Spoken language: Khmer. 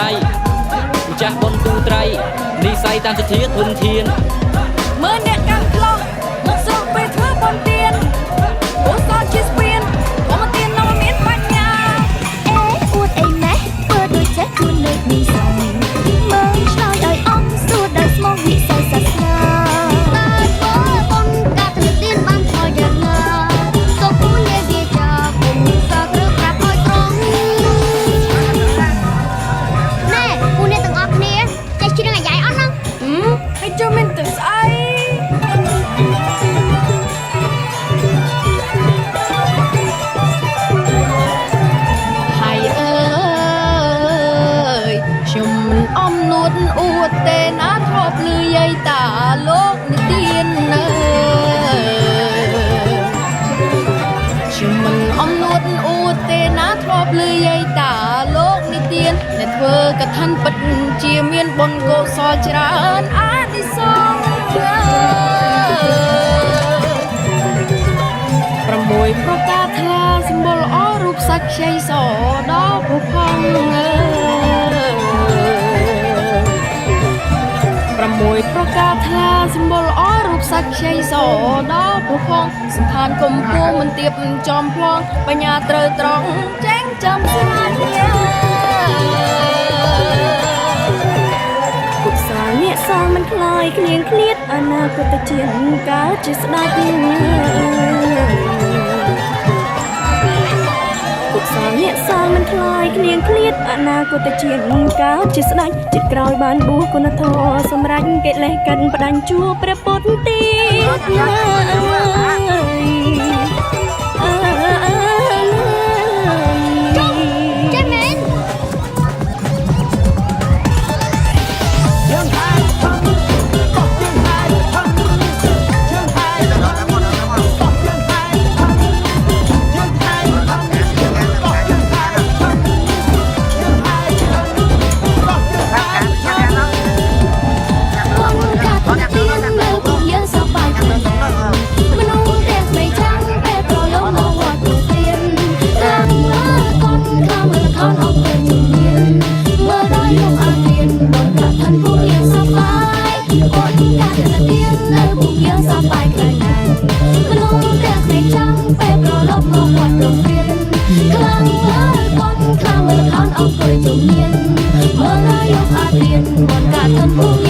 ដៃម្ចាស់បុណ្យទូត្រៃនិស័យតាមសទ្ធាធនធានមើលអ្នកកាន់ក្លោះមកស្រុកពេលធ្វើបុណ្យទានអូសតជាស្ពានអមទាននំមានបញ្ញាអួតអីម៉េះធ្វើដូចចេះខ្លួនលេខនេះសំមើលឆ្លើយឲ្យអំសួរដោយស្មោះវិស័យសាសនាតែធ្វើបុណ្យកាត់ទៅទានបានផលយ៉ាងណាសូមពូលាវាចាពុំសាក្រឹកប្រាប់ឲ្យត្រង់ណែពូអ្នកទាំងអស់គ្នាចេះច្រៀងអាយ៉ៃអត់ហ្នឹងហើយចូលមានទៅស្អីហើយអើយខ្ញុំមិនអំនួតអួតទេណាធ្លាប់លឺយាយតាលោកនិទាននៅខ្ញុំមិនអំនួតអួតទេណាធ្លាប់លឺយាយតាលោកនិទានអ្នកធ្វើកថាពិតជាមានបុណ្យកុសលច្រើនអានិសង្ឃ6ប្រកាសថាសម្បុរល្អរូបសាច់ខ្ចីសដល់ពុផង6ប្រកាសថាសម្បុរល្អរូបសាច់ខ្ចីសដល់ពុផងសន្តានគុំគួរមិនទៀបមិនចំប្លង់បញ្ញាត្រូវត្រង់ចេញចាំស្នាញាគុសាអ្នកសាមិនខ្លាយគ្នាងឃ្លាតអនាគតជាតិកើតជាស្ដេចគុសាអ្នកសាមិនខ្លាយគ្នាងឃ្លាតអនាគតជាតិកើតជាស្ដេចចិត្តក្រោយបានបួសគុណធម៌សម្រេចកិលេសកិនផ្ដាច់ជួព្រះពុទ្ធទៀតHãy subscribe cho kênh Ghiền Mì Gõ để không bỏ lỡ